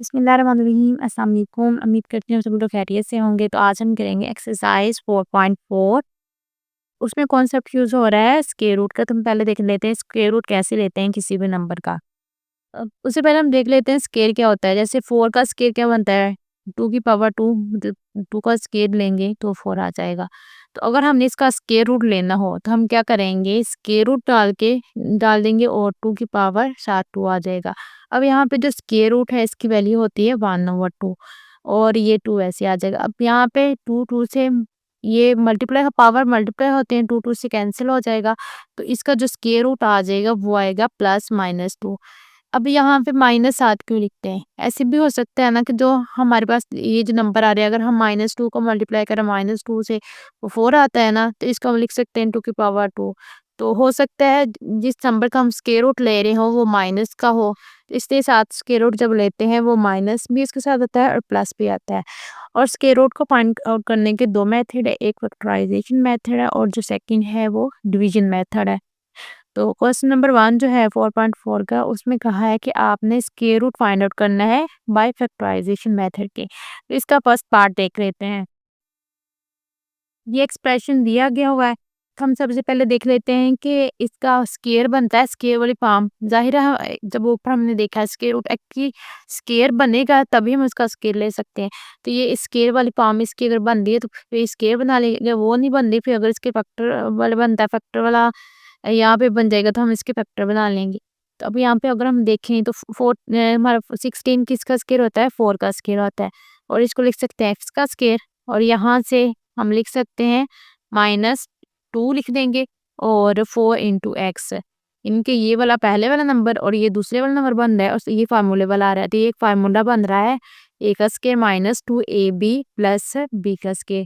बिस्मिल्लाहिर्रहमानिर्रहीम। अस्सलाम वालेकुम। उम्मीद करती हूँ सब लोग खैरियत से होंगे। तो आज हम करेंगे एक्सरसाइज 4.4। उसमें कॉन्सेप्ट यूज़ हो रहा है स्क्वायर रूट का। तो हम पहले देख लेते हैं स्क्वायर रूट कैसे लेते हैं किसी भी नंबर का। उससे पहले हम देख लेते हैं स्क्वायर क्या होता है। जैसे 4 का स्क्वायर क्या बनता है, 2 की पावर 2, मतलब 2 का स्क्वायर लेंगे तो 4 आ जाएगा। तो अगर हमने इसका स्क्वायर रूट लेना हो तो हम क्या करेंगे, स्क्वायर रूट डाल देंगे और 2 की पावर साथ 2 आ जाएगा। अब यहाँ पे जो स्क्वायर रूट है इसकी वैल्यू होती है 1/2 और ये 2 ऐसे आ जाएगा। अब यहाँ पे 2 से ये मल्टीप्लाई पावर मल्टीप्लाई होते हैं, 2 से कैंसिल हो जाएगा। तो इसका जो स्क्वायर रूट आ जाएगा वो आएगा +-2। अब यहाँ पे -7 क्यों लिखते हैं? ऐसे भी हो सकता है ना कि जो हमारे पास ये जो नंबर आ रहा है, अगर हम -2 को मल्टीप्लाई करें -2 से, वो 4 आता है ना, तो इसको हम लिख सकते हैं 2 की पावर 2। तो हो सकता है जिस नंबर का हम स्क्वायर रूट ले रहे हो वो माइनस का हो, इसके साथ स्क्वायर रूट जब लेते हैं वो माइनस भी इसके साथ आता है और प्लस भी आता है। और स्क्वायर रूट को फाइंड आउट करने के 2 मेथड है, एक फैक्टराइजेशन मेथड है और जो सेकंड है वो डिवीजन मेथड है। तो क्वेश्चन नंबर 1 जो है 4.4 का, उसमें कहा है कि आपने स्क्वायर रूट फाइंड आउट करना है बाय फैक्टराइजेशन मेथड के। तो इसका फर्स्ट पार्ट देख लेते हैं। ये एक्सप्रेशन दिया गया हुआ है। तो हम सबसे पहले देख लेते हैं कि इसका स्क्वायर बनता है, स्क्वायर वाली फॉर्म ज़ाहिर है जब ऊपर हमने देखा है स्क्वायर रूट की स्क्वायर बनेगा तभी हम उसका स्क्वायर ले सकते हैं। तो ये स्क्वायर वाली फॉर्म इसकी अगर बन रही है तो फिर स्क्वायर बना लेंगे, वो नहीं बन रही फिर अगर इसके फैक्टर वाला बनता है, फैक्टर वाला यहाँ पे बन जाएगा तो हम इसके फैक्टर बना लेंगे। तो अब यहाँ पे अगर हम देखें तो हमारा 16 किसका स्क्वायर होता है, 4 का स्क्वायर होता है और इसको लिख सकते हैं एक्स का स्क्वायर। और यहाँ से हम लिख सकते हैं -2 लिख देंगे और 4 इंटू एक्स। इनके ये वाला पहले वाला नंबर और ये दूसरे वाला नंबर बन रहा है और ये फार्मूले वाला आ रहा है। तो ये एक फार्मूला बन रहा है ए का स्क्वायर -2ab प्लस बी का स्क्वायर।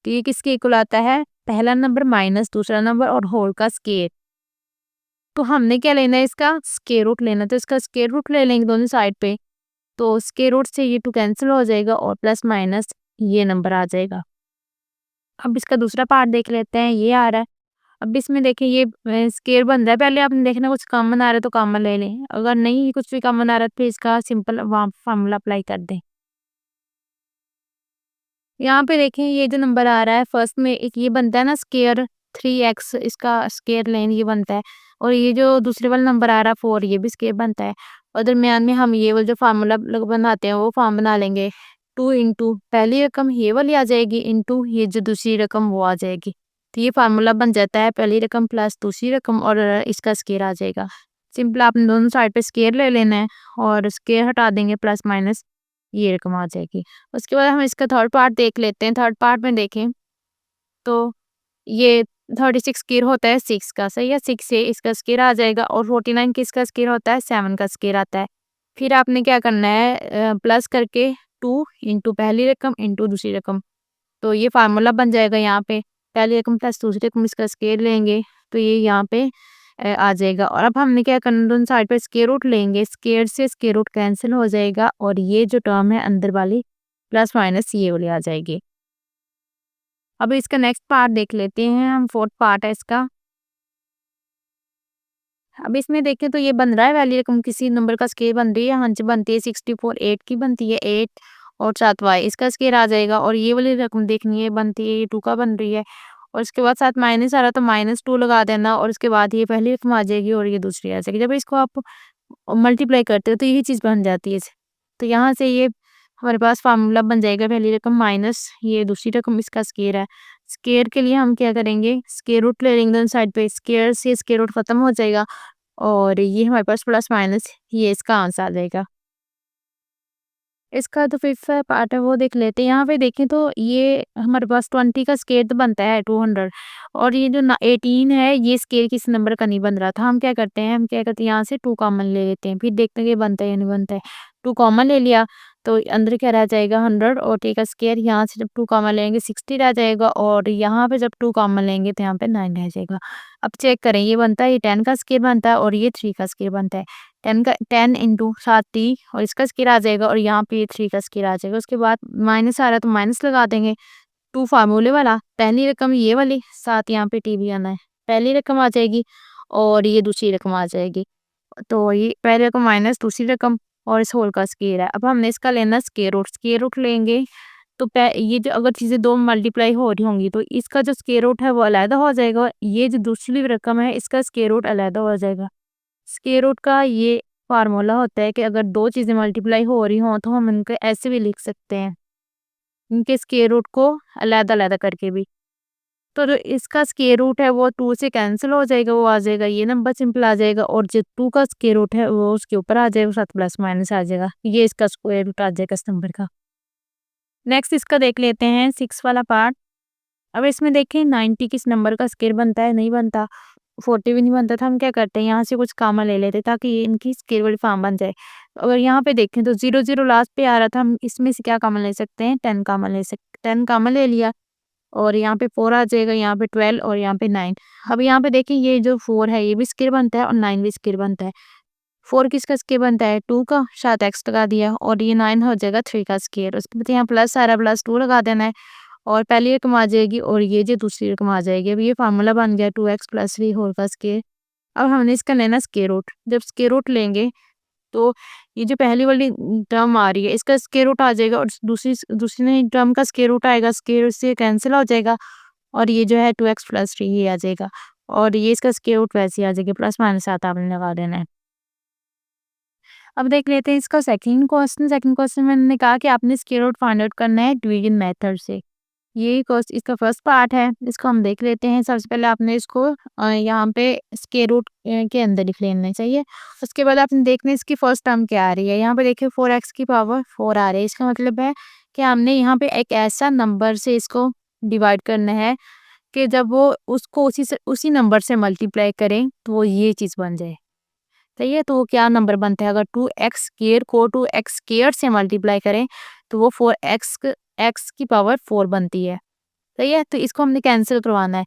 तो ये किसके इक्वल आता है, पहला नंबर माइनस दूसरा नंबर और होल का स्क्वायर। तो हमने क्या लेना है, इसका स्क्वायर रूट लेना है। तो इसका स्क्वायर रूट ले लेंगे दोनों साइड पे। तो स्क्वायर रूट से ये 2 कैंसिल हो जाएगा और प्लस माइनस ये नंबर आ जाएगा। अब इसका दूसरा पार्ट देख लेते हैं, ये आ रहा है। अब इसमें देखिए ये स्क्वायर बन रहा है, पहले आपने देखना कुछ कॉमन आ रहा है तो कॉमन ले लें, अगर नहीं कुछ भी कॉमन आ रहा है तो फिर इसका सिंपल फार्मूला अप्लाई कर दें। यहाँ पे देखें ये जो नंबर आ रहा है फर्स्ट में एक ये बनता है ना स्क्वायर 3x, इसका स्क्वायर लें ये बनता है। और ये जो दूसरे वाला नंबर आ रहा है 4, ये भी स्क्वायर बनता है। और दरमियान में हम ये वाला जो फार्मूला बनाते हैं वो फॉर्म बना लेंगे। 2 इंटू पहली रकम ये वाली आ जाएगी इंटू ये जो दूसरी रकम वो आ जाएगी। तो ये फार्मूला बन जाता है पहली रकम प्लस दूसरी रकम और इसका स्क्वायर आ जाएगा। सिंपल आपने दोनों साइड पे स्क्वायर ले लेना है और स्क्वायर हटा देंगे, प्लस माइनस ये रकम आ जाएगी। उसके बाद हम इसका थर्ड पार्ट देख लेते हैं। थर्ड पार्ट में देखें तो ये 36 स्क्वायर होता है 6 का, सही है, 6 से इसका स्क्वायर आ जाएगा और 49 किसका स्क्वायर होता है, 7 का स्क्वायर आता है। फिर आपने क्या करना है, प्लस करके 2 इंटू पहली रकम इंटू दूसरी रकम। तो ये फार्मूला बन जाएगा यहाँ पे, पहली रकम प्लस दूसरी रकम इसका स्क्वायर लेंगे तो ये यहाँ पे आ जाएगा। और अब हमने क्या करना, दोनों साइड पे स्क्वायर रूट लेंगे, स्क्वायर से स्क्वायर रूट कैंसिल हो जाएगा और ये जो टर्म है अंदर वाली प्लस माइनस ये वाली आ जाएगी। अब इसका नेक्स्ट पार्ट देख लेते हैं हम, फोर्थ पार्ट है इसका। अब इसमें देखें तो ये बन रहा है वैल्यू रकम किसी नंबर का स्क्वायर बन रही है, हाँ जी बनती है 64, 8 की बनती है 8 और 7 वाई इसका स्क्वायर आ जाएगा। और ये वाली रकम देखनी है बनती है ये 2 का बन रही है और इसके बाद साथ माइनस आ रहा है तो -2 लगा देना और उसके बाद ये पहली रकम आ जाएगी और ये दूसरी आ जाएगी। जब इसको आप मल्टीप्लाई करते हो तो यही चीज़ बन जाती है। तो यहाँ से ये हमारे पास फार्मूला बन जाएगा पहली रकम माइनस ये दूसरी रकम इसका स्क्वायर है। स्क्वायर के लिए हम क्या करेंगे, स्क्वायर रूट ले लेंगे दोनों साइड पे, स्क्वायर से स्क्वायर रूट खत्म हो जाएगा और ये हमारे पास प्लस माइनस ये इसका आंसर आ जाएगा। इसका जो फिफ्थ पार्ट है वो देख लेते हैं। यहाँ पे देखें तो ये हमारे पास 20 का स्क्वायर तो बनता है 200 और ये जो 18 है ये स्क्वायर किस नंबर का नहीं बन रहा था। हम क्या करते हैं, यहाँ से 2 कॉमन ले लेते हैं, फिर देखते हैं कि बनता है या नहीं बनता है। 2 कॉमन ले लिया तो अंदर क्या रह जाएगा 100 और टी का स्क्वायर, यहाँ से जब 2 कॉमन लेंगे 60 रह जाएगा और यहाँ पे जब 2 कॉमन लेंगे तो यहाँ पे 9 रह जाएगा। अब चेक करें ये बनता है, ये 10 का स्क्वायर बनता है और ये 3 का स्क्वायर बनता है। 10 इंटू 7 3 और इसका स्क्वायर आ जाएगा और यहाँ पे ये 3 का स्क्वायर आ जाएगा। उसके बाद माइनस आ रहा है तो माइनस लगा देंगे। 2 फार्मूले वाला, पहली रकम ये वाली, साथ यहाँ पे टी भी आना है। पहली रकम आ जाएगी और ये दूसरी रकम आ जाएगी। तो ये पहली रकम माइनस दूसरी रकम और इस होल का स्क्वायर है। अब हमने इसका लेना स्क्वायर रूट लेंगे तो ये जो अगर चीज़ें 2 मल्टीप्लाई हो रही होंगी तो इसका जो स्क्वायर रूट है वो अलग हो जाएगा और ये जो दूसरी रकम है इसका स्क्वायर रूट अलग हो जाएगा। स्क्वायर रूट का ये फार्मूला होता है कि अगर 2 चीज़ें मल्टीप्लाई हो रही हों तो हम इनको ऐसे भी लिख सकते हैं, इनके स्क्वायर रूट को अलग-अलग करके भी। तो जो इसका स्क्वायर रूट है वो 2 से कैंसिल हो जाएगा, वो आ जाएगा ये नंबर सिंपल आ जाएगा और जो 2 का स्क्वायर रूट है वो उसके ऊपर आ जाएगा, साथ प्लस माइनस आ जाएगा। ये इसका स्क्वायर रूट आ जाएगा इस नंबर का। नेक्स्ट इसका देख लेते हैं 6 वाला पार्ट। अब इसमें देखें 90 किस नंबर का स्क्वायर बनता है, नहीं बनता। 40 भी नहीं बनता था। हम क्या करते हैं यहाँ से कुछ कॉमन ले लेते ताकि ये इनकी स्क्वायर वाली फॉर्म बन जाए। अगर यहाँ पे देखें तो 0 0 लास्ट पे आ रहा था, हम इसमें से क्या कॉमन ले सकते हैं, 10 कॉमन ले सकते 10 कॉमन ले लिया और यहाँ पे 4 आ जाएगा, यहाँ पे 12 और यहाँ पे 9। अब यहाँ पे देखिए ये जो 4 है ये भी स्क्वायर बनता है और 9 भी स्क्वायर बनता है। 4 किसका स्क्वायर बनता है, 2 का, साथ एक्स लगा दिया और ये 9 हो जाएगा 3 का स्क्वायर। उसके बाद यहाँ प्लस आ रहा है, प्लस 2 लगा देना है और पहली रकम आ जाएगी और ये जो दूसरी रकम आ जाएगी। अब ये फार्मूला बन गया 2x प्लस 3 होल का स्क्वायर। अब हमने इसका लेना स्क्वायर रूट। जब स्क्वायर रूट लेंगे तो ये जो पहली वाली टर्म आ रही है इसका स्क्वायर रूट आ जाएगा और दूसरी दूसरी टर्म का स्क्वायर रूट आएगा, स्क्वायर रूट से कैंसिल हो जाएगा और ये जो है 2x प्लस 3 ये आ जाएगा और ये इसका स्क्वायर रूट वैसे ही आ जाएगा, प्लस माइनस साथ आपने लगा देना है। अब देख लेते हैं इसका सेकंड क्वेश्चन। सेकंड क्वेश्चन में मैंने कहा कि आपने स्क्वायर रूट फाइंड आउट करना है डिवीजन मेथड से। ये क्वेश्चन इसका फर्स्ट पार्ट है, इसको हम देख लेते हैं। सबसे पहले आपने इसको यहाँ पे स्क्वायर रूट के अंदर लिख लेना चाहिए। उसके बाद आपने देखना है इसकी फर्स्ट टर्म क्या आ रही है। यहाँ पे देखिए 4x की पावर 4 आ रही है। इसका मतलब है कि हमने यहाँ पे एक ऐसा नंबर से इसको डिवाइड करना है कि जब वो उसको उसी नंबर से मल्टीप्लाई करें तो वो ये चीज़ बन जाए। सही है, तो वो क्या नंबर बनता है, अगर 2x स्क्वायर को 2x स्क्वायर से मल्टीप्लाई करें तो वो 4x x की पावर 4 बनती है। सही है, तो इसको हमने कैंसिल करवाना है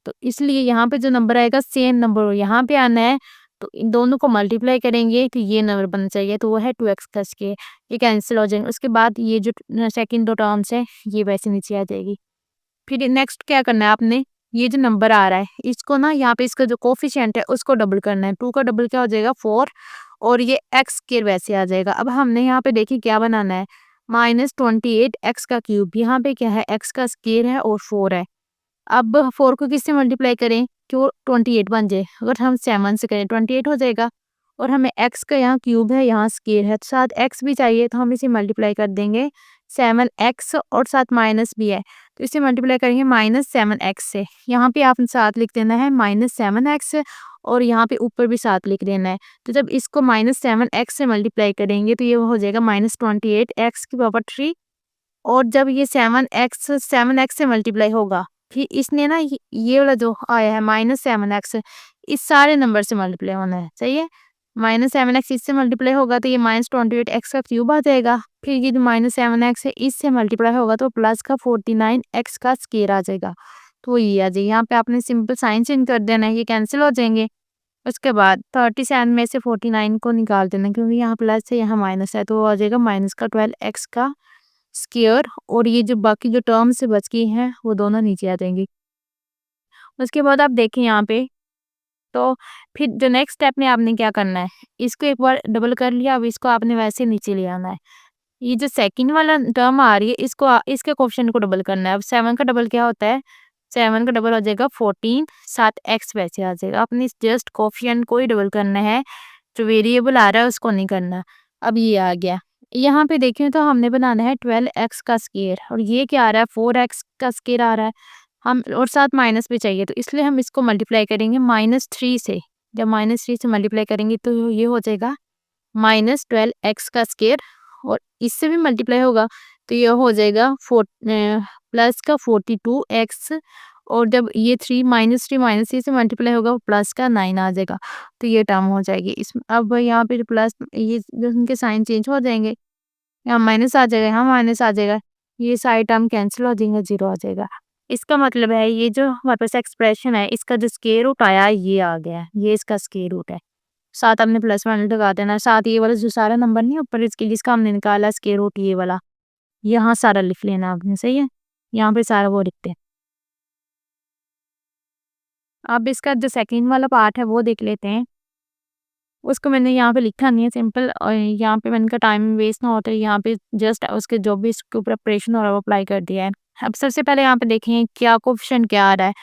तो इसलिए यहाँ पे जो नंबर आएगा सेम नंबर यहाँ पे आना है तो इन दोनों को मल्टीप्लाई करेंगे तो ये नंबर बनना चाहिए, तो वो है 2x का स्क्वायर। ये कैंसिल हो जाएंगे। उसके बाद ये जो सेकंड दो टर्म्स है ये वैसे नीचे आ जाएगी। फिर नेक्स्ट क्या करना है आपने, ये जो नंबर आ रहा है इसको ना यहाँ पे इसका जो कोफिशिएंट है उसको डबल करना है। 2 का डबल क्या हो जाएगा 4 और ये x स्क्वायर वैसे आ जाएगा। अब हमने यहाँ पे देखिए क्या बनाना है, -28 x का क्यूब। यहाँ पे क्या है, x का स्क्वायर है और 4 है। अब 4 को किससे मल्टीप्लाई करें, क्यों 28 बन जाए। अगर हम 7 से करें 28 हो जाएगा और हमें x का यहाँ क्यूब है यहाँ स्क्वायर है तो साथ x भी चाहिए तो हम इसे मल्टीप्लाई कर देंगे 7x और साथ माइनस भी है तो इसे मल्टीप्लाई करेंगे -7x से। यहाँ पे आपने साथ लिख देना है -7x और यहाँ पे ऊपर भी साथ लिख देना है। तो जब इसको -7x से मल्टीप्लाई करेंगे तो ये हो जाएगा -28 x की पावर 3 और जब ये 7x से मल्टीप्लाई होगा फिर इसने ना ये वाला जो आया है -7x इस सारे नंबर से मल्टीप्लाई होना है। सही है, -7x इससे मल्टीप्लाई होगा तो ये -28x का क्यूब आ जाएगा। फिर ये जो -7x है इससे मल्टीप्लाई होगा तो प्लस का 49x का स्क्वायर आ जाएगा। तो ये आ जाएगा। यहाँ पे आपने सिंपल साइन चेंज कर देना है, ये कैंसिल हो जाएंगे। उसके बाद 37 में से 49 को निकाल देना क्योंकि यहाँ प्लस है यहाँ माइनस है तो वो आ जाएगा माइनस का 12x का स्क्वायर और ये जो बाकी जो टर्म से बच गई हैं वो दोनों नीचे आ जाएंगी। उसके बाद आप देखें यहाँ पे तो फिर जो नेक्स्ट स्टेप में आपने क्या करना है, इसको एक बार डबल कर लिया, अब इसको आपने वैसे नीचे ले आना है। ये जो सेकंड वाला टर्म आ रही है इसको इसके कोएफिशिएंट को डबल करना है। अब 7 का डबल क्या होता है, 7 का डबल हो जाएगा 14 साथ x वैसे आ जाएगा। आपने जस्ट कोएफिशिएंट को ही डबल करना है, जो वेरिएबल आ रहा है उसको नहीं करना। अब ये आ गया। यहाँ पे देखें तो हमने बनाना है 12x का स्क्वायर और ये क्या आ रहा है 4x का स्क्वायर आ रहा है हम और साथ माइनस भी चाहिए तो इसलिए हम इसको मल्टीप्लाई करेंगे -3 से। जब -3 से मल्टीप्लाई करेंगे तो ये हो जाएगा -12x का स्क्वायर और इससे भी मल्टीप्लाई होगा तो ये हो जाएगा प्लस का 42x और जब ये -3 से मल्टीप्लाई होगा प्लस का 9 आ जाएगा तो ये टर्म हो जाएगी। इस अब यहाँ पे प्लस ये उनके साइन चेंज हो जाएंगे, यहाँ माइनस आ जाएगा यहाँ माइनस आ जाएगा, ये सारे टर्म कैंसिल हो जाएंगे, 0 आ जाएगा। इसका मतलब है ये जो हमारे पास एक्सप्रेशन है इसका जो स्क्वायर रूट आया ये आ गया, ये इसका स्क्वायर रूट है। साथ हमने प्लस वन लगा देना, साथ ये वाला जो सारा नंबर नहीं ऊपर इसके जिसका हमने निकाला स्क्वायर रूट ये वाला यहाँ सारा लिख लेना आपने। सही है, यहाँ पे सारा वो लिखते हैं। अब इसका जो सेकंड वाला पार्ट है वो देख लेते हैं। उसको मैंने यहाँ पे लिखा नहीं है सिंपल, और यहाँ पे मैंने कहा टाइम वेस्ट ना होता है, यहाँ पे जस्ट उसके जो भी इसके ऊपर ऑपरेशन हो रहा है वो अप्लाई कर दिया है। अब सबसे पहले यहाँ पे देखें क्या कोएफिशिएंट क्या आ रहा है,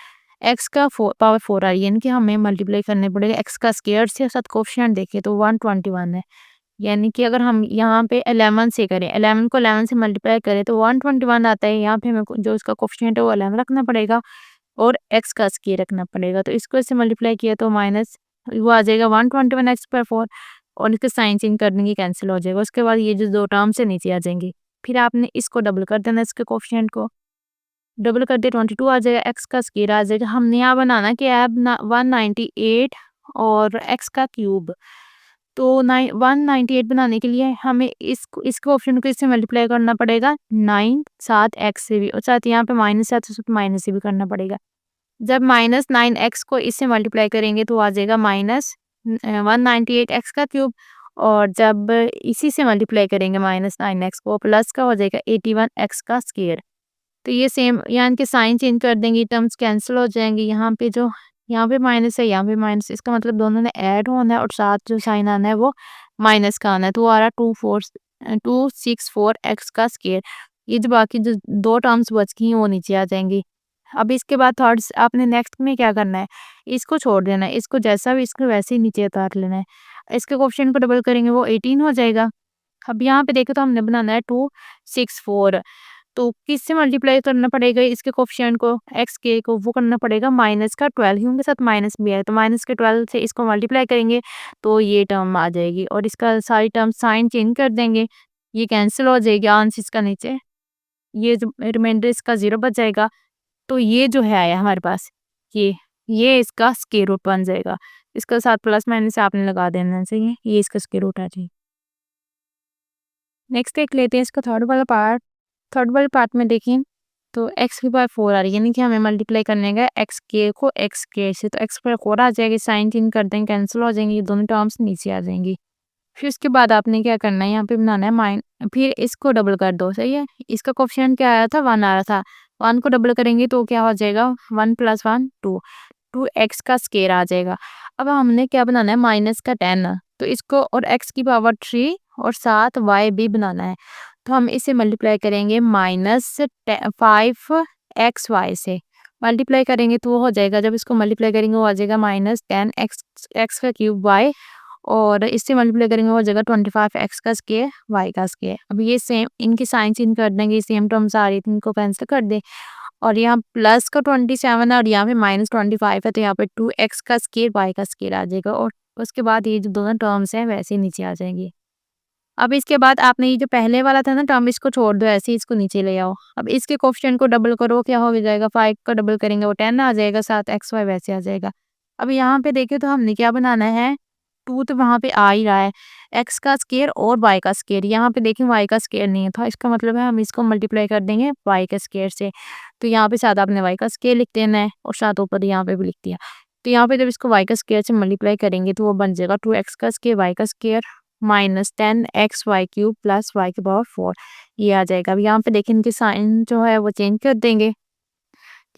एक्स का पावर 4 आ रही है, यानी कि हमें मल्टीप्लाई करने पड़ेगा एक्स का स्क्वायर से, साथ कोएफिशिएंट देखें तो 121 है। यानी कि अगर हम यहाँ पे 11 से करें, 11 को 11 से मल्टीप्लाई करें तो 121 आता है। यहाँ पे हमें जो इसका कोएफिशिएंट है वो 11 रखना पड़ेगा और एक्स का स्क्वायर रखना पड़ेगा। तो इसको इससे मल्टीप्लाई किया तो माइनस वो आ जाएगा 121 एक्स पर 4, और इसके साइन चेंज कर देंगे, कैंसिल हो जाएगा। उसके बाद ये जो दो टर्म से नीचे आ जाएंगी। फिर आपने इसको डबल कर देना, इसके कोएफिशिएंट को डबल कर दिया 22 आ जाएगा, एक्स का स्क्वायर आ जाएगा। हमने यहाँ बनाना कि अब 198 और एक्स का क्यूब। तो 198 बनाने के लिए हमें इसको ऑप्शन को इससे मल्टीप्लाई करना पड़ेगा 9 साथ एक्स से भी, और साथ यहाँ पे माइनस है तो माइनस से भी करना पड़ेगा। जब -9x को इससे मल्टीप्लाई करेंगे तो आ जाएगा -198x का क्यूब, और जब इसी से मल्टीप्लाई करेंगे -9x को, प्लस का हो जाएगा 81x का स्क्वायर। तो ये सेम, यहाँ इनके साइन चेंज कर देंगे, टर्म्स कैंसिल हो जाएंगे। यहाँ पे माइनस है, यहाँ पे माइनस, इसका मतलब दोनों ने ऐड होना है और साथ जो साइन आना है वो माइनस का आना है। तो वो आ रहा है 264x का स्क्वायर। ये जो बाकी जो दो टर्म्स बच गई हैं वो नीचे आ जाएंगी। अब इसके बाद थर्ड्स आपने नेक्स्ट में क्या करना है, इसको छोड़ देना है, इसको जैसा भी इसको वैसे ही नीचे उतार लेना है। इसके कोएफिशिएंट को डबल करेंगे वो 18 हो जाएगा। अब यहाँ पे देखो तो हमने बनाना है 264, तो किससे मल्टीप्लाई करना पड़ेगा इसके कोएफिशिएंट को, एक्स के को, वो करना पड़ेगा माइनस का 12, क्योंकि साथ माइनस भी है, तो माइनस के 12 से इसको मल्टीप्लाई करेंगे तो ये टर्म आ जाएगी, और इसका सारी टर्म साइन चेंज कर देंगे, ये कैंसिल हो जाएगी आंसर इसका नीचे, ये जो रिमाइंडर इसका 0 बच जाएगा। तो ये जो है आया हमारे पास, ये इसका स्क्वायर रूट बन जाएगा। इसका साथ प्लस माइनस आपने लगा देना चाहिए, ये इसका स्क्वायर रूट आ जाएगा। नेक्स्ट देख लेते हैं इसका थर्ड वाला पार्ट। थर्ड वाले पार्ट में देखें तो एक्स की पावर 4 आ रही है, यानी कि हमें मल्टीप्लाई करने का एक्स के को एक्स के से, तो एक्स पावर 4 आ जाएगी, साइन चेंज कर देंगे, कैंसिल हो जाएंगे, ये दोनों टर्म्स नीचे आ जाएंगी। फिर उसके बाद आपने क्या करना है, यहाँ पे बनाना है माइन, फिर इसको डबल कर दो, सही है। इसका कोएफिशिएंट क्या आया था, 1 आ रहा था, 1 को डबल करेंगे तो क्या हो जाएगा, 1 + 1 2, 2x का स्क्वायर आ जाएगा। अब हमने क्या बनाना है, माइनस का 10, तो इसको और x की पावर 3 और साथ y भी बनाना है, तो हम इसे मल्टीप्लाई करेंगे -5xy से मल्टीप्लाई करेंगे तो वो हो जाएगा, जब इसको मल्टीप्लाई करेंगे वो आ जाएगा -10x x का क्यूब y, और इससे मल्टीप्लाई करेंगे वो हो जाएगा 25x का स्क्वायर y का स्क्वायर। अब ये सेम इनकी साइन चेंज कर देंगे, सेम टर्म्स आ रही थी इनको कैंसिल कर दे, और यहाँ प्लस का 27 है और यहाँ पे -25 है, तो यहाँ पे 2x का स्क्वायर y का स्क्वायर आ जाएगा, और उसके बाद ये जो दोनों टर्म्स हैं वैसे ही नीचे आ जाएंगी। अब इसके बाद आपने ये जो पहले वाला था ना टर्म, इसको छोड़ दो, ऐसे ही इसको नीचे ले आओ। अब इसके कोएफिशिएंट को डबल करो, क्या हो जाएगा, 5 का डबल करेंगे वो 10 आ जाएगा, साथ एक्स वाई वैसे आ जाएगा। अब यहाँ पे देखें तो हमने क्या बनाना है, 2 तो वहाँ पे आ ही रहा है, एक्स का स्क्वायर और वाई का स्क्वायर, यहाँ पे देखें वाई का स्क्वायर नहीं था, इसका मतलब है हम इसको मल्टीप्लाई कर देंगे वाई के स्क्वायर से, तो यहाँ पे साथ आपने वाई का स्क्वायर लिख देना है और साथ ऊपर यहाँ पे भी लिख दिया। तो यहाँ पे जब इसको वाई का स्क्वायर से मल्टीप्लाई करेंगे तो वो बन जाएगा 2x का स्क्वायर वाई का स्क्वायर -10xy³ प्लस y की पावर 4, ये आ जाएगा। अब यहाँ पे देखिए इनके साइन जो है वो चेंज कर देंगे,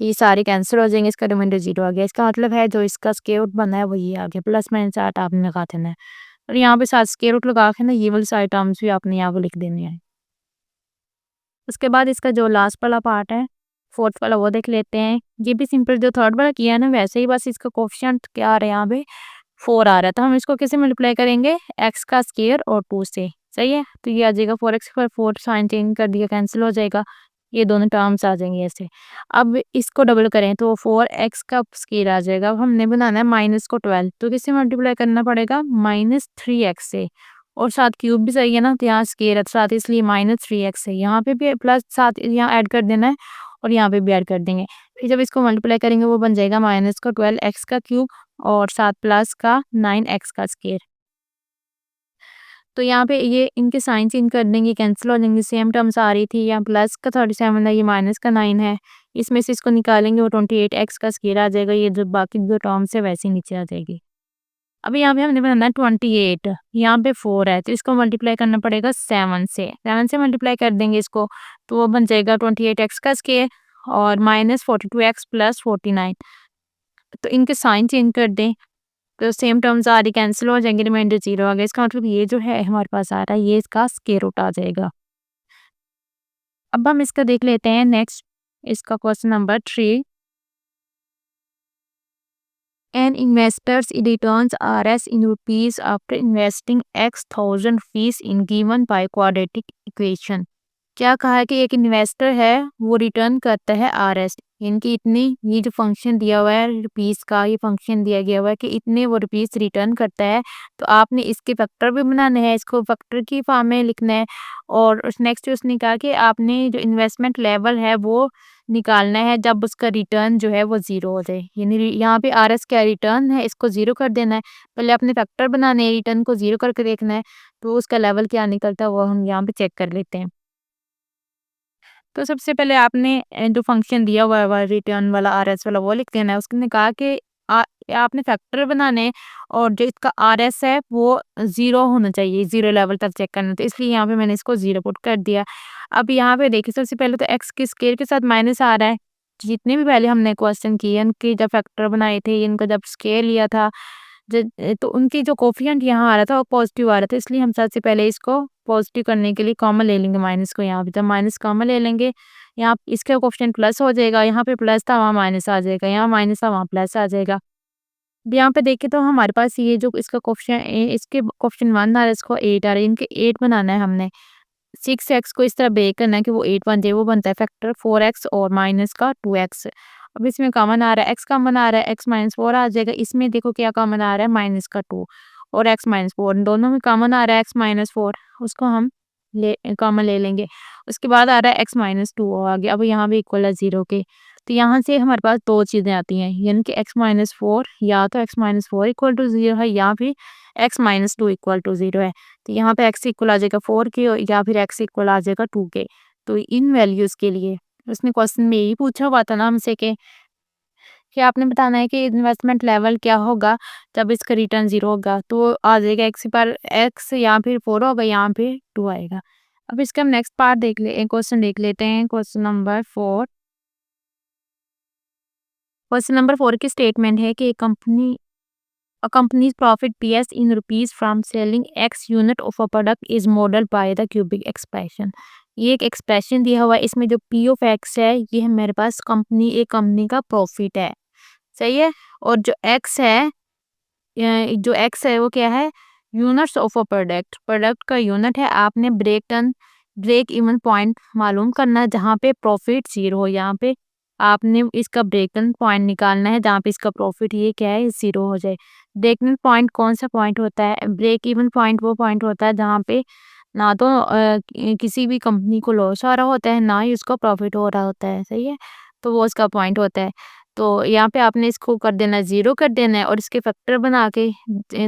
तो ये सारे कैंसिल हो जाएंगे, इसका रिमाइंडर 0 आ गया। इसका मतलब है जो इसका स्क्वायर रूट बना है वो ये आ गया, प्लस माइनस 8 आपने लगा देना है, और यहाँ पे साथ स्क्वायर रूट लगा के ना ये वाले सारे टर्म्स भी आपने यहाँ पे लिख देने हैं। उसके बाद इसका जो लास्ट वाला पार्ट है, फोर्थ वाला, वो देख लेते हैं। ये भी सिंपल जो थर्ड वाला किया है ना वैसे ही, बस इसका कोएफिशिएंट क्या आ रहा है, यहाँ पे 4 आ रहा है, तो हम इसको कैसे मल्टीप्लाई करेंगे, एक्स का स्क्वायर और 2 से, सही है। तो ये आ जाएगा 4x पर 4, साइन चेंज कर दिया, कैंसिल हो जाएगा, ये दोनों टर्म्स आ जाएंगे ऐसे। अब इसको डबल करें तो 4x का स्क्वायर आ जाएगा। अब हमने बनाना है माइनस को 12, तो किससे मल्टीप्लाई करना पड़ेगा, -3x से, और साथ क्यूब भी सही है ना, तो यहाँ स्क्वायर है साथ, इसलिए -3x है, यहाँ पे भी प्लस साथ यहाँ ऐड कर देना है और यहाँ पे भी ऐड कर देंगे। फिर जब इसको मल्टीप्लाई करेंगे वो बन जाएगा माइनस का 12x का क्यूब और साथ प्लस का 9x का स्क्वायर। तो यहाँ पे ये इनके साइन चेंज कर देंगे, कैंसिल हो जाएंगे, सेम टर्म्स आ रही थी, यहाँ प्लस का 37 है, ये माइनस का 9 है, इसमें से इसको निकालेंगे वो 28x का स्क्वायर आ जाएगा, ये जो बाकी जो टर्म्स है वैसे नीचे आ जाएगी। अब यहाँ पे हमने बनाना है 28, यहाँ पे 4 है, तो इसको मल्टीप्लाई करना पड़ेगा 7 से मल्टीप्लाई कर देंगे इसको, तो वो बन जाएगा 28x का स्क्वायर और -42x + 49, तो इनके साइन चेंज कर दें, तो सेम टर्म्स आ रही कैंसिल हो जाएंगे, रिमाइंडर 0 आ गया। इसका मतलब ये जो है हमारे पास आ रहा है, ये इसका स्क्वायर रूट आ जाएगा। अब हम इसका देख लेते हैं नेक्स्ट, इसका question number 3। An investor's returns RS in rupees after investing X thousand rupees in given by quadratic equation। क्या कहा है कि एक इन्वेस्टर है वो रिटर्न करता है RS, इनकी इतनी, ये जो फंक्शन दिया हुआ है रुपीस का, ये फंक्शन दिया गया हुआ है कि इतने वो रुपीस रिटर्न करता है। तो आपने इसके फैक्टर भी बनाने हैं, इसको फैक्टर की फॉर्म में लिखना है। और नेक्स्ट उसने कहा कि आपने जो इन्वेस्टमेंट लेवल है वो निकालना है जब उसका रिटर्न जो है वो ज़ीरो हो जाए, यानी यहाँ पे RS क्या रिटर्न है, इसको ज़ीरो कर देना है। पहले अपने फैक्टर बनाने हैं, रिटर्न को ज़ीरो करके देखना है, तो उसका लेवल क्या निकलता है वो हम यहाँ पे चेक कर लेते हैं। तो सबसे पहले आपने जो फंक्शन दिया हुआ है रिटर्न वाला RS वाला वो लिख देना है। उसने कहा कि आपने फैक्टर बनाने हैं और जो इसका RS है वो 0 होना चाहिए, 0 लेवल तक चेक करना, तो इसलिए यहाँ पे मैंने इसको 0 पुट कर दिया। अब यहाँ पे देखिए सबसे पहले तो x के स्क्वायर के साथ माइनस आ रहा है। जितने भी पहले हमने क्वेश्चन किए उनके जब फैक्टर बनाए थे, इनका जब स्क्वायर लिया था, तो उनकी जो कोफिशिएंट यहाँ आ रहा था वो पॉजिटिव आ रहा था, इसलिए हम सबसे पहले इसको पॉजिटिव करने के लिए कॉमन ले लेंगे माइनस को। यहाँ पे जब माइनस कॉमन ले लेंगे, यहाँ इसका कोफिशिएंट प्लस हो जाएगा, यहाँ पे प्लस था वहाँ माइनस आ जाएगा, यहाँ माइनस था वहाँ प्लस आ जाएगा। अब यहाँ पे देखें तो हमारे पास ये जो इसका कोफिशिएंट, इसके कोफिशिएंट 1 आ रहा है, इसको 8 आ रहा है, इनके 8 बनाना है हमने। 6x को इस तरह ब्रेक करना है कि वो 8 बन जाए, वो बनता है फैक्टर 4x और माइनस का 2x। अब इसमें कॉमन आ रहा है, x कॉमन आ रहा है, x माइनस 4 आ जाएगा। इसमें देखो क्या कॉमन आ रहा है, माइनस का 2 और x माइनस 4, दोनों में कॉमन आ रहा है x माइनस 4, उसको हम कॉमन ले लेंगे। उसके बाद आ रहा है x माइनस 2 आ गया। अब यहाँ भी इक्वल है 0 के, तो यहाँ से हमारे पास दो चीज़ें आती हैं, यानी कि x माइनस 4, या तो x माइनस 4 इक्वल टू 0 है या फिर x माइनस 2 इक्वल टू 0 है। तो यहाँ पे x इक्वल आ जाएगा 4 के या फिर x इक्वल आ जाएगा 2 के। तो इन वैल्यूज़ के लिए उसने क्वेश्चन में यही पूछा हुआ था ना हमसे कि आपने बताना है कि इन्वेस्टमेंट लेवल क्या होगा जब इसका रिटर्न 0 होगा, तो आ जाएगा x पर x, या फिर 4 होगा, यहाँ पे 2 आएगा। अब इसका हम नेक्स्ट पार्ट देख ले क्वेश्चन देख लेते हैं, क्वेश्चन नंबर 4। क्वेश्चन नंबर 4 की स्टेटमेंट है कि A company's profit PS in rupees from selling X unit of a product is modeled by the cubic expression। ये एक एक्सप्रेशन दिया हुआ है, इसमें जो P of X है ये है मेरे पास एक कंपनी का प्रॉफिट है, सही है। और जो X है वो क्या है, units of a product, product का यूनिट है। आपने ब्रेक इवन पॉइंट मालूम करना है जहाँ पे प्रॉफिट 0 हो, यहाँ पे आपने इसका ब्रेक इवन पॉइंट निकालना है जहाँ पे इसका प्रॉफिट ये क्या है 0 हो जाए। ब्रेक इवन पॉइंट कौन सा पॉइंट होता है, ब्रेक इवन पॉइंट वो पॉइंट होता है जहाँ पे ना तो किसी भी कंपनी को लॉस आ रहा होता है, ना ही उसका प्रॉफिट हो रहा होता है, सही है। तो वो इसका पॉइंट होता है। तो यहाँ पे आपने इसको कर देना है, 0 कर देना है और इसके फैक्टर बना के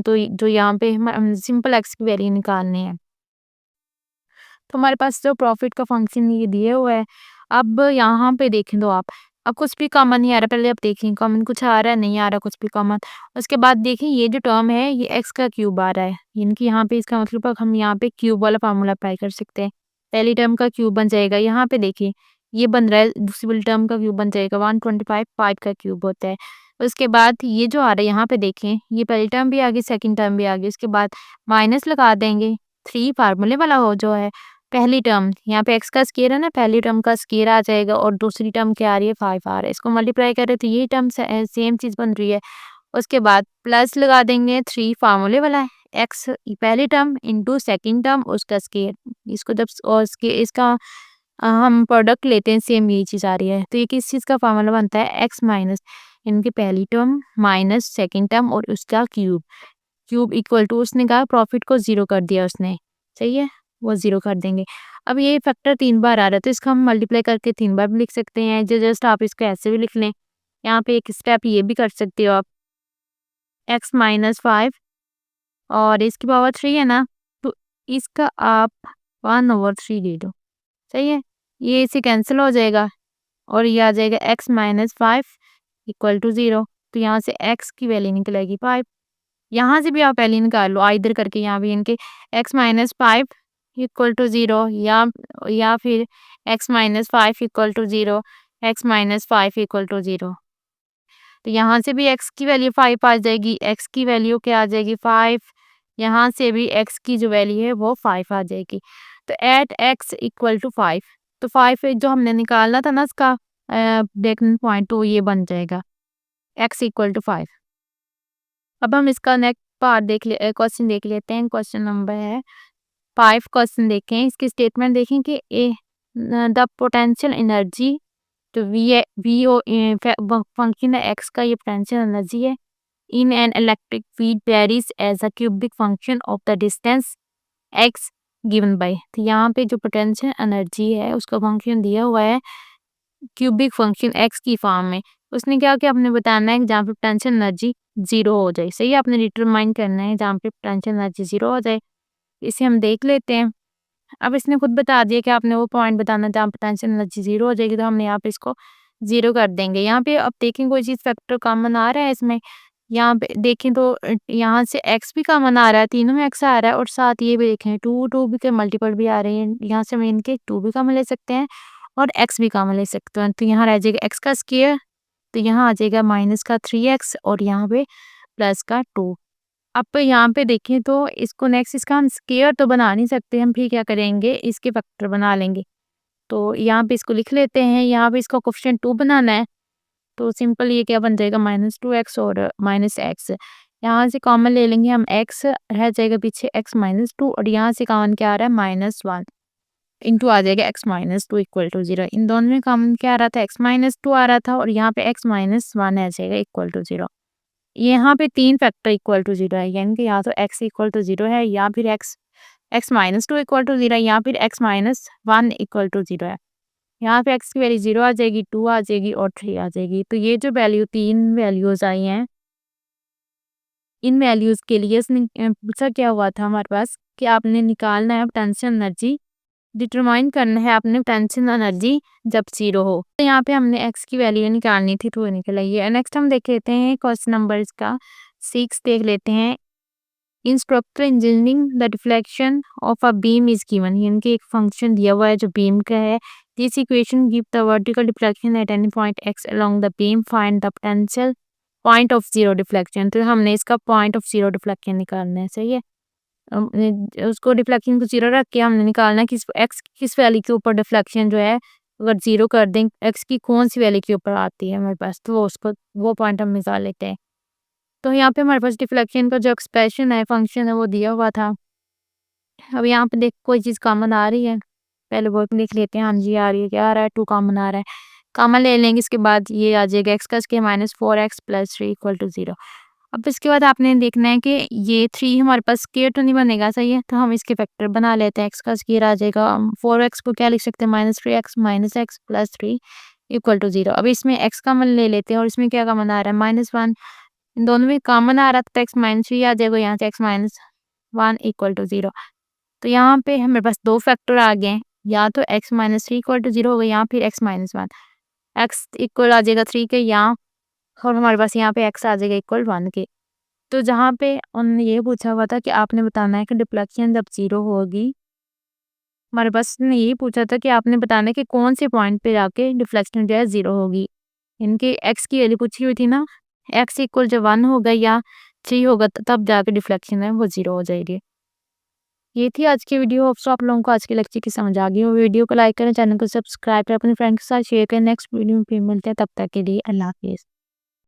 तो जो यहाँ पे हम सिंपल x की वैल्यू निकालनी है। तो हमारे पास जो प्रॉफिट का फंक्शन ये दिए हुआ है। अब यहाँ पे देखें तो अब कुछ भी कॉमन नहीं आ रहा, पहले आप देखें कॉमन कुछ आ रहा है, नहीं आ रहा कुछ भी कॉमन। उसके बाद देखें ये जो टर्म है ये x का क्यूब आ रहा है, यानी कि यहाँ पे इसका मतलब हम यहाँ पे क्यूब वाला फार्मूला अप्लाई कर सकते हैं। पहली टर्म का क्यूब बन जाएगा, यहाँ पे देखिए ये बन रहा है, दूसरी वाली टर्म का क्यूब बन जाएगा 125, 5 का क्यूब होता है। उसके बाद ये जो आ रहा है यहाँ पे देखें, ये पहली टर्म भी आ गई, सेकंड टर्म भी आ गई। उसके बाद माइनस लगा देंगे 3 फार्मूले वाला हो जो है पहली टर्म, यहाँ पे x का स्क्वायर है ना, पहली टर्म का स्क्वायर आ जाएगा और दूसरी टर्म क्या आ रही है 5 आ रहा है, इसको मल्टीप्लाई करें तो ये टर्म सेम चीज़ बन रही है। उसके बाद प्लस लगा देंगे 3 फार्मूले वाला है, x पहली टर्म इंटू सेकेंड टर्म उसका स्क्वायर, इसको जब और इसका हम प्रोडक्ट लेते हैं सेम यही चीज़ आ रही है, तो ये किस चीज़ का फार्मूला बनता है x माइनस इनकी पहली टर्म माइनस सेकेंड टर्म और उसका क्यूब, क्यूब इक्वल टू उसने कहा प्रॉफिट को 0 कर दिया उसने, सही है, वो 0 कर देंगे। अब ये फैक्टर 3 बार आ रहा है तो इसको हम मल्टीप्लाई करके 3 बार भी लिख सकते हैं, जस्ट आप इसको ऐसे भी लिख लें। यहाँ पे एक स्टेप ये भी कर सकते हो आप, x माइनस 5 और इसकी पावर 3 है ना, तो इसका आप 1/3 ले दो, सही है। ये इसे कैंसिल हो जाएगा और ये आ जाएगा x माइनस 5 इक्वल टू 0, तो यहाँ से x की वैल्यू निकलेगी 5। यहाँ से भी आप वैल्यू निकाल लो आइदर करके, यहाँ भी इनके x माइनस 5 इक्वल टू 0 या फिर x minus 5 equal to 0, x minus 5 equal to 0। तो यहाँ से भी x की वैल्यू 5 आ जाएगी, x की वैल्यू क्या आ जाएगी 5, यहाँ से भी x की जो वैल्यू है वो 5 आ जाएगी। तो एट x इक्वल टू 5, तो 5 जो हमने निकालना था ना इसका ब्रेकिंग पॉइंट, तो ये बन जाएगा x इक्वल टू 5। अब हम इसका नेक्स्ट पार्ट क्वेश्चन देख लेते हैं। क्वेश्चन नंबर है 5। क्वेश्चन देखें, इसकी स्टेटमेंट देखें कि द पोटेंशियल एनर्जी तो वी ओ फंक्शन है x का, ये पोटेंशियल एनर्जी है in an electric field varies as a cubic function of the distance x given by. तो यहाँ पे जो पोटेंशियल एनर्जी है उसका फंक्शन दिया हुआ है क्यूबिक फंक्शन x की फॉर्म में। उसने क्या किया, आपने बताना है जहाँ पे पोटेंशियल एनर्जी 0 हो जाए। सही है, आपने डिटरमाइन करना है जहाँ पे पोटेंशियल एनर्जी 0 हो जाए। इसे हम देख लेते हैं। अब इसने खुद बता दिया कि आपने वो पॉइंट बताना जहाँ पोटेंशियल एनर्जी 0 हो जाएगी, तो हमने यहाँ पे इसको 0 कर देंगे। यहाँ पे अब देखें कोई चीज़ फैक्टर कॉमन आ रहा है इसमें, यहाँ पे देखें तो यहाँ से x भी कॉमन आ रहा है, तीनों में x आ रहा है, और साथ ये भी देखें 2 भी के मल्टीपल भी आ रहे हैं। यहाँ से हम इनके 2 भी कॉमन ले सकते हैं और x भी कॉमन ले सकते हैं। तो यहाँ रह जाएगा x का स्क्वायर, तो यहाँ आ जाएगा माइनस का 3x और यहाँ पे प्लस का 2। अब यहाँ पे देखें तो इसको नेक्स्ट इसका हम स्क्वायर तो बना नहीं सकते, हम फिर क्या करेंगे इसके फैक्टर बना लेंगे। तो यहाँ पे इसको लिख लेते हैं, यहाँ पे इसका कोएफिशिएंट 2 बनाना है, तो सिंपल ये क्या बन जाएगा -2x और -x। यहाँ से कॉमन ले लेंगे हम, x रह जाएगा पीछे x -2 और यहाँ से कॉमन क्या आ रहा है -1 इंटू आ जाएगा x -2 इक्वल टू 0। इन दोनों में कॉमन क्या आ रहा था, x -2 आ रहा था और यहाँ पे x -1 आ जाएगा इक्वल टू 0। यहाँ पे 3 फैक्टर इक्वल टू 0 है, यानी कि या तो x इक्वल टू 0 है या फिर x -2 इक्वल टू 0 है या फिर x -1 इक्वल टू 0 है। यहाँ पे x की वैल्यू 0 आ जाएगी, 2 आ जाएगी और 3 आ जाएगी। तो ये जो वैल्यू 3 वैल्यूज आई हैं, इन वैल्यूज के लिए इसने पूछा क्या हुआ था हमारे पास कि आपने निकालना है पोटेंशियल एनर्जी, डिटरमाइन करना है आपने पोटेंशियल एनर्जी जब 0 हो। तो यहाँ पे हमने x की वैल्यू निकालनी थी, तो निकल आई है। नेक्स्ट हम देख लेते हैं क्वेश्चन नंबर इसका 6 देख लेते हैं। इन structural engineering the deflection of a beam is given, यानी कि एक फंक्शन दिया हुआ है जो बीम का है। This equation give the vertical deflection at any point x along the beam, find the potential point of zero deflection. तो हमने इसका पॉइंट ऑफ जीरो डिफ्लेक्शन निकालना है। सही है, उसको डिफ्लेक्शन को 0 रख के हमने निकालना है कि x किस वैल्यू के ऊपर डिफ्लेक्शन जो है अगर 0 कर दें, x की कौन सी वैल्यू के ऊपर आती है हमारे पास, तो वो पॉइंट हम निकाल लेते हैं। तो यहाँ पे हमारे पास डिफ्लेक्शन का जो एक्सप्रेशन है, फंक्शन है, वो दिया हुआ था। अब यहाँ पे देख कोई चीज़ कॉमन आ रही है, पहले वो लिख लेते हैं। हाँ जी आ रही है, क्या आ रहा है 2 कॉमन आ रहा है, कॉमन ले लेंगे। इसके बाद ये आ जाएगा x का स्क्वायर -4x + 3 = 0। अब इसके बाद आपने देखना है कि ये 3 हमारे पास स्क्वायर तो नहीं बनेगा। सही है, तो हम इसके फैक्टर बना लेते हैं। x का स्क्वायर आ जाएगा, 4x को क्या लिख सकते हैं -3x - x + 3 = 0। अब इसमें x कॉमन ले लेते हैं और इसमें क्या कॉमन आ रहा है -1, इन दोनों में कॉमन आ रहा था, x -3 आ जाएगा, यहाँ से x -1 = 0। तो यहाँ पे हमारे पास 2 फैक्टर आ गए हैं, या तो x -3 = 0 होगा या फिर x -1। x इक्वल आ जाएगा 3 के यहाँ, और हमारे पास यहाँ पे x आ जाएगा इक्वल 1 के। तो जहाँ पे उन्होंने ये पूछा हुआ था कि आपने बताना है कि डिफ्लेक्शन जब 0 होगी, हमारे पास ने ये पूछा था कि आपने बताना है कि कौन से पॉइंट पे जाके डिफ्लेक्शन जो है 0 होगी। इनके x की वैल्यू पूछी हुई थी ना, x इक्वल जब 1 होगा या 3 होगा तब जाके डिफ्लेक्शन है वो 0 हो जाएगी। ये थी आज की वीडियो। होप्स आप लोगों को आज के लेक्चर की समझ आ गई हो। वीडियो को लाइक करें, चैनल को सब्सक्राइब करें, अपने फ्रेंड्स के साथ शेयर करें। नेक्स्ट वीडियो में फिर मिलते हैं, तब तक के लिए अल्लाह हाफिज़।